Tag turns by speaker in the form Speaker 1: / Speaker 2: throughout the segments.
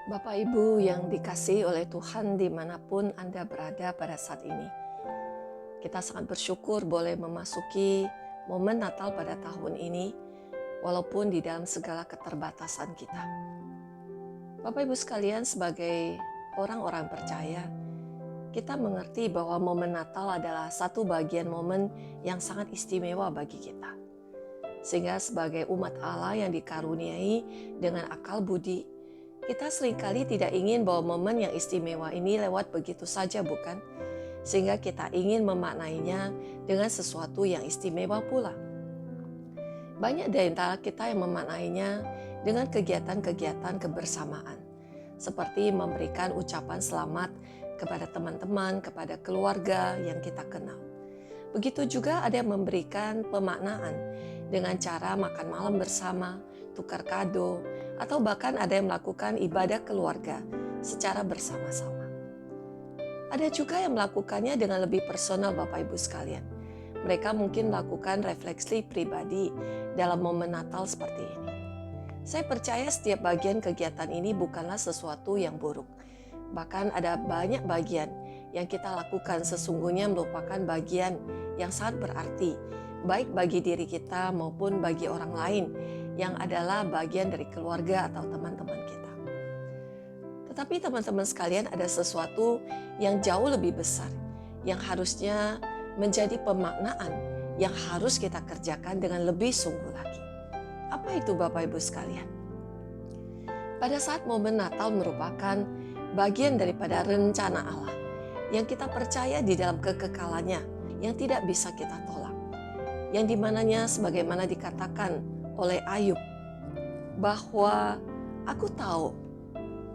Speaker 1: Bapak Ibu yang dikasihi oleh Tuhan dimanapun Anda berada pada saat ini. Kita sangat bersyukur boleh memasuki momen Natal pada tahun ini, walaupun di dalam segala keterbatasan kita. Bapak Ibu sekalian, sebagai orang-orang percaya, kita mengerti bahwa momen Natal adalah satu bagian momen yang sangat istimewa bagi kita. Sehingga sebagai umat Allah yang dikaruniai dengan akal budi, kita seringkali tidak ingin bahwa momen yang istimewa ini lewat begitu saja, bukan? Sehingga kita ingin memaknainya dengan sesuatu yang istimewa pula. Banyak dari antara kita yang memaknainya dengan kegiatan-kegiatan kebersamaan, seperti memberikan ucapan selamat kepada teman-teman, kepada keluarga yang kita kenal. Begitu juga ada yang memberikan pemaknaan dengan cara makan malam bersama, tukar kado, atau bahkan ada yang melakukan ibadah keluarga secara bersama-sama. Ada juga yang melakukannya dengan lebih personal, Bapak Ibu sekalian. Mereka mungkin melakukan refleksi pribadi dalam momen Natal seperti ini. Saya percaya setiap bagian kegiatan ini bukanlah sesuatu yang buruk. Bahkan ada banyak bagian yang kita lakukan sesungguhnya merupakan bagian yang sangat berarti, baik bagi diri kita maupun bagi orang lain yang adalah bagian dari keluarga atau teman-teman kita. Tetapi teman-teman sekalian, ada sesuatu yang jauh lebih besar yang harusnya menjadi pemaknaan yang harus kita kerjakan dengan lebih sungguh lagi. Apa itu Bapak Ibu sekalian? Pada saat momen Natal merupakan bagian daripada rencana Allah yang kita percaya di dalam kekekalannya yang tidak bisa kita tolak. Yang dimananya sebagaimana dikatakan oleh Ayub, bahwa aku tahu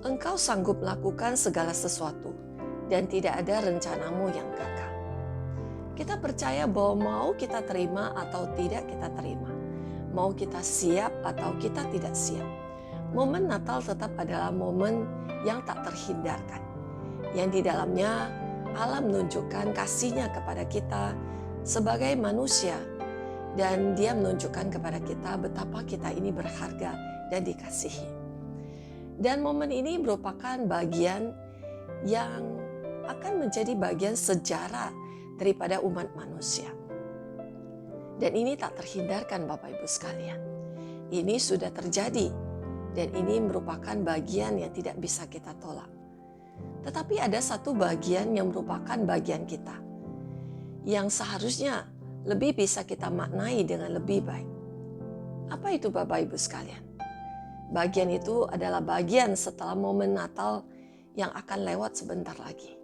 Speaker 1: engkau sanggup melakukan segala sesuatu dan tidak ada rencanamu yang gagal. Kita percaya bahwa mau kita terima atau tidak kita terima, mau kita siap atau kita tidak siap, momen Natal tetap adalah momen yang tak terhindarkan, yang di dalamnya Allah menunjukkan kasih-Nya kepada kita sebagai manusia, dan Dia menunjukkan kepada kita betapa kita ini berharga dan dikasihi. Dan momen ini merupakan bagian yang akan menjadi bagian sejarah daripada umat manusia. Dan ini tak terhindarkan Bapak Ibu sekalian. Ini sudah terjadi dan ini merupakan bagian yang tidak bisa kita tolak. Tetapi ada satu bagian yang merupakan bagian kita, yang seharusnya lebih bisa kita maknai dengan lebih baik. Apa itu Bapak Ibu sekalian? Bagian itu adalah bagian setelah momen Natal yang akan lewat sebentar lagi.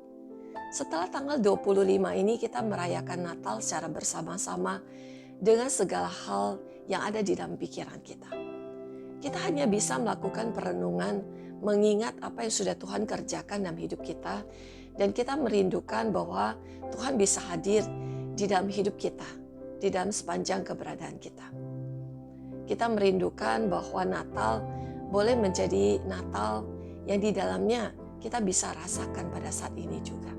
Speaker 1: Setelah tanggal 25 ini kita merayakan Natal secara bersama-sama dengan segala hal yang ada di dalam pikiran kita. Kita hanya bisa melakukan perenungan, mengingat apa yang sudah Tuhan kerjakan dalam hidup kita, dan kita merindukan bahwa Tuhan bisa hadir di dalam hidup kita, di dalam sepanjang keberadaan kita. Kita merindukan bahwa Natal boleh menjadi Natal yang di dalamnya kita bisa rasakan pada saat ini juga.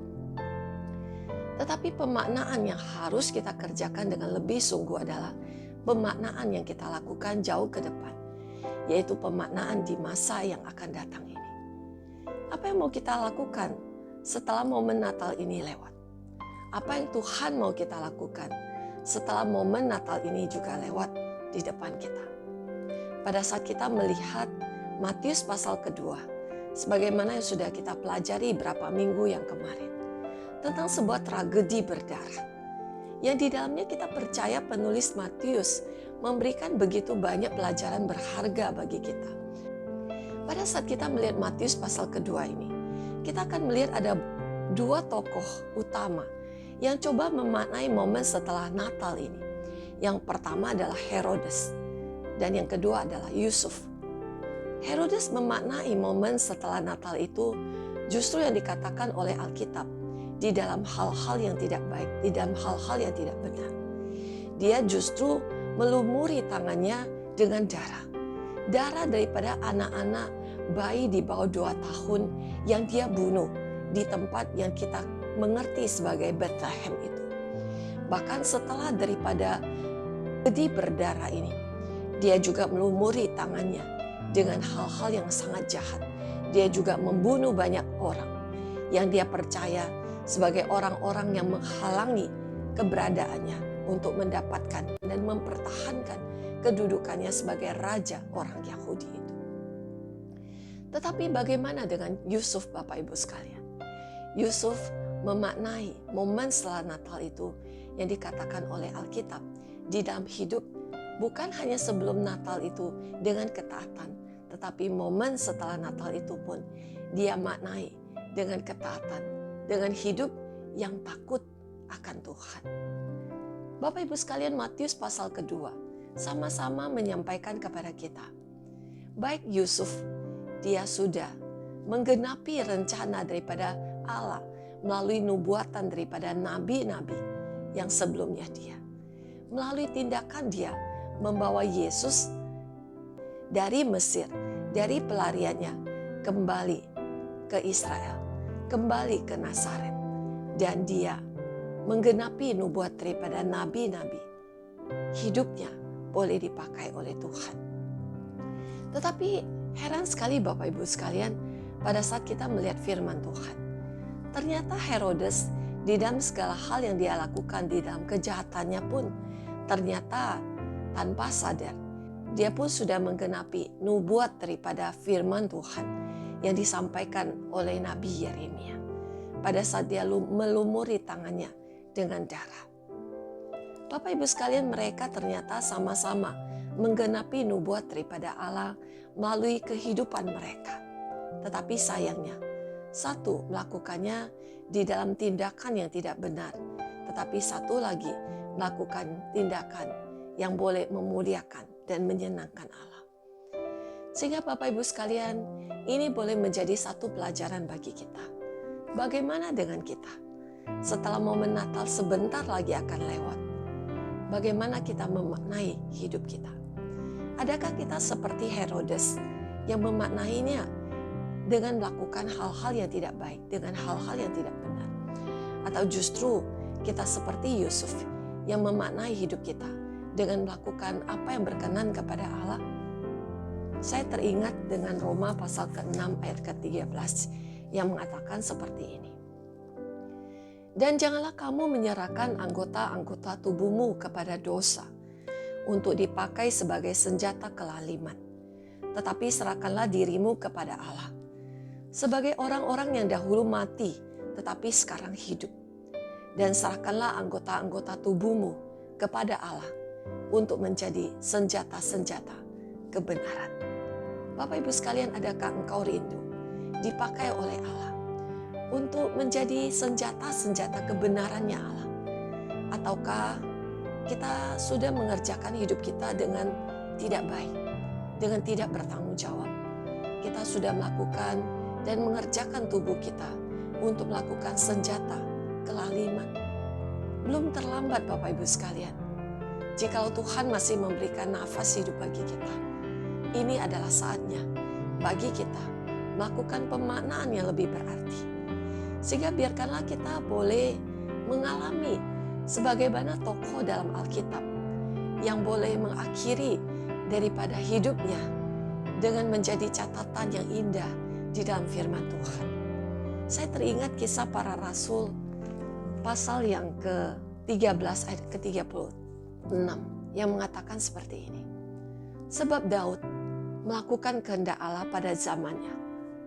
Speaker 1: Tetapi pemaknaan yang harus kita kerjakan dengan lebih sungguh adalah pemaknaan yang kita lakukan jauh ke depan, yaitu pemaknaan di masa yang akan datang ini. Apa yang mau kita lakukan setelah momen Natal ini lewat? Apa yang Tuhan mau kita lakukan setelah momen Natal ini juga lewat di depan kita? Pada saat kita melihat Matius pasal kedua, sebagaimana yang sudah kita pelajari beberapa minggu yang kemarin, tentang sebuah tragedi berdarah, yang di dalamnya kita percaya penulis Matius memberikan begitu banyak pelajaran berharga bagi kita. Pada saat kita melihat Matius pasal kedua ini, kita akan melihat ada dua tokoh utama yang coba memaknai momen setelah Natal ini. Yang pertama adalah Herodes, dan yang kedua adalah Yusuf. Herodes memaknai momen setelah Natal itu justru yang dikatakan oleh Alkitab di dalam hal-hal yang tidak baik, di dalam hal-hal yang tidak benar. Dia justru melumuri tangannya dengan darah. Darah daripada anak-anak bayi di bawah 2 tahun yang dia bunuh di tempat yang kita mengerti sebagai Bethlehem itu. Bahkan setelah daripada tragedi berdarah ini, dia juga melumuri tangannya dengan hal-hal yang sangat jahat dia juga membunuh banyak orang yang dia percaya sebagai orang-orang yang menghalangi keberadaannya untuk mendapatkan dan mempertahankan kedudukannya sebagai raja orang Yahudi itu. Tetapi bagaimana dengan Yusuf, Bapak Ibu sekalian? Yusuf memaknai momen setelah Natal itu yang dikatakan oleh Alkitab di dalam hidup, bukan hanya sebelum Natal itu dengan ketaatan, tetapi momen setelah Natal itu pun dia maknai dengan ketaatan, dengan hidup yang takut akan Tuhan. Bapak Ibu sekalian, Matius pasal kedua sama-sama menyampaikan kepada kita, baik Yusuf, dia sudah menggenapi rencana daripada Allah melalui nubuatan daripada nabi-nabi yang sebelumnya dia. Melalui tindakan dia membawa Yesus dari Mesir, dari pelariannya kembali ke Israel, kembali ke Nazaret. Dan dia menggenapi nubuat daripada nabi-nabi. Hidupnya boleh dipakai oleh Tuhan. Tetapi heran sekali Bapak Ibu sekalian, pada saat kita melihat firman Tuhan, ternyata Herodes di dalam segala hal yang dia lakukan, di dalam kejahatannya pun ternyata tanpa sadar dia pun sudah menggenapi nubuat daripada firman Tuhan yang disampaikan oleh Nabi Yeremia pada saat dia melumuri tangannya dengan darah. Bapak Ibu sekalian, mereka ternyata sama-sama menggenapi nubuat daripada Allah melalui kehidupan mereka. Tetapi sayangnya, satu melakukannya di dalam tindakan yang tidak benar, tetapi satu lagi melakukan tindakan yang boleh memuliakan dan menyenangkan Allah. Sehingga Bapak Ibu sekalian, ini boleh menjadi satu pelajaran bagi kita. Bagaimana dengan kita? Setelah momen Natal sebentar lagi akan lewat, bagaimana kita memaknai hidup kita? Adakah kita seperti Herodes yang memaknainya dengan melakukan hal-hal yang tidak baik, dengan hal-hal yang tidak benar? Atau justru kita seperti Yusuf yang memaknai hidup kita dengan melakukan apa yang berkenan kepada Allah? Saya teringat dengan Roma pasal ke-6 ayat ke-13 yang mengatakan seperti ini. Dan janganlah kamu menyerahkan anggota-anggota tubuhmu kepada dosa untuk dipakai sebagai senjata kelaliman. Tetapi serahkanlah dirimu kepada Allah. Sebagai orang-orang yang dahulu mati tetapi sekarang hidup. Dan serahkanlah anggota-anggota tubuhmu kepada Allah untuk menjadi senjata-senjata kebenaran. Bapak Ibu sekalian, adakah engkau rindu dipakai oleh Allah untuk menjadi senjata-senjata kebenarannya Allah? Ataukah kita sudah mengerjakan hidup kita dengan tidak baik, dengan tidak bertanggung jawab? Kita sudah melakukan dan mengerjakan tubuh kita untuk melakukan senjata kelaliman. Belum terlambat Bapak Ibu sekalian. Jikalau Tuhan masih memberikan nafas hidup bagi kita, ini adalah saatnya bagi kita melakukan pemaknaan yang lebih berarti. Sehingga biarkanlah kita boleh mengalami sebagaimana tokoh dalam Alkitab yang boleh mengakhiri daripada hidupnya dengan menjadi catatan yang indah di dalam firman Tuhan. Saya teringat kisah para rasul pasal yang ke-13 ayat ke-36 yang mengatakan seperti ini. Sebab Daud melakukan kehendak Allah pada zamannya,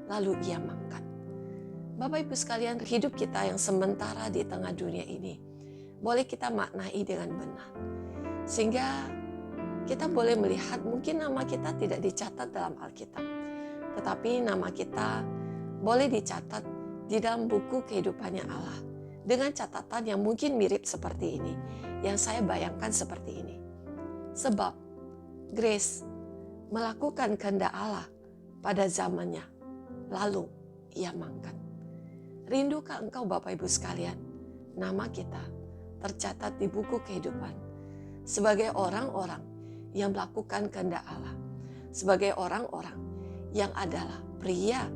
Speaker 1: lalu ia makan. Bapak Ibu sekalian, hidup kita yang sementara di tengah dunia ini boleh kita maknai dengan benar. Sehingga kita boleh melihat mungkin nama kita tidak dicatat dalam Alkitab, tetapi nama kita boleh dicatat di dalam buku kehidupannya Allah dengan catatan yang mungkin mirip seperti ini, yang saya bayangkan seperti ini. Sebab Grace melakukan kehendak Allah pada zamannya, lalu ia makan. Rindukah engkau Bapak Ibu sekalian, nama kita tercatat di buku kehidupan sebagai orang-orang yang melakukan kehendak Allah, sebagai orang-orang yang adalah pria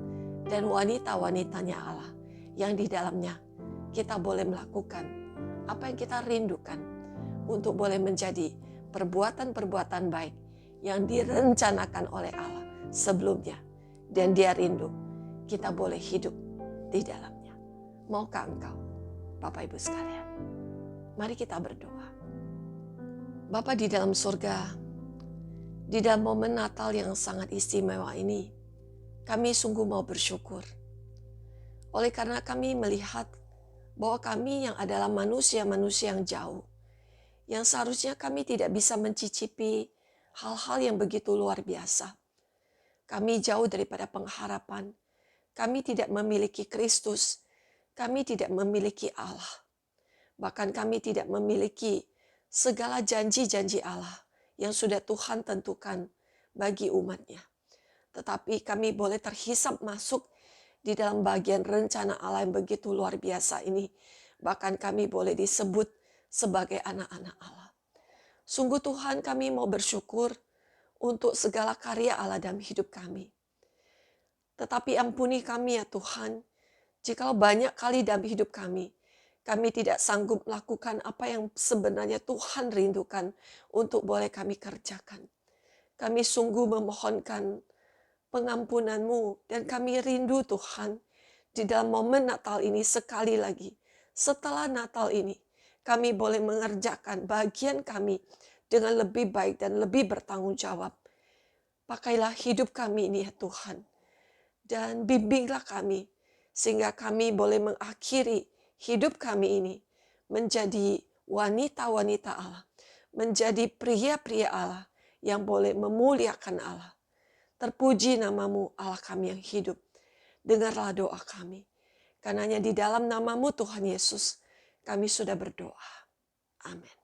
Speaker 1: dan wanita-wanitanya Allah, yang di dalamnya kita boleh melakukan apa yang kita rindukan untuk boleh menjadi perbuatan-perbuatan baik yang direncanakan oleh Allah sebelumnya. Dan dia rindu kita boleh hidup di dalamnya. Maukah engkau, Bapak Ibu sekalian? Mari kita berdoa. Bapa di dalam surga, di dalam momen Natal yang sangat istimewa ini, kami sungguh mau bersyukur. Oleh karena kami melihat bahwa kami yang adalah manusia-manusia yang jauh, yang seharusnya kami tidak bisa mencicipi hal-hal yang begitu luar biasa. Kami jauh daripada pengharapan. Kami tidak memiliki Kristus. Kami tidak memiliki Allah. Bahkan kami tidak memiliki segala janji-janji Allah yang sudah Tuhan tentukan bagi umatnya. Tetapi kami boleh terhisap masuk di dalam bagian rencana Allah yang begitu luar biasa ini. Bahkan kami boleh disebut sebagai anak-anak Allah. Sungguh Tuhan, kami mau bersyukur untuk segala karya Allah dalam hidup kami. Tetapi ampuni kami ya Tuhan, jikalau banyak kali dalam hidup kami tidak sanggup melakukan apa yang sebenarnya Tuhan rindukan untuk boleh kami kerjakan. Kami sungguh memohonkan pengampunan-Mu dan kami rindu Tuhan, di dalam momen Natal ini sekali lagi, setelah Natal ini, kami boleh mengerjakan bagian kami dengan lebih baik dan lebih bertanggung jawab. Pakailah hidup kami ini ya Tuhan. Dan bimbinglah kami sehingga kami boleh mengakhiri hidup kami ini menjadi wanita-wanita Allah. Menjadi pria-pria Allah yang boleh memuliakan Allah. Terpuji nama-Mu Allah kami yang hidup. Dengarlah doa kami. Karenanya di dalam nama-Mu Tuhan Yesus kami sudah berdoa. Amin.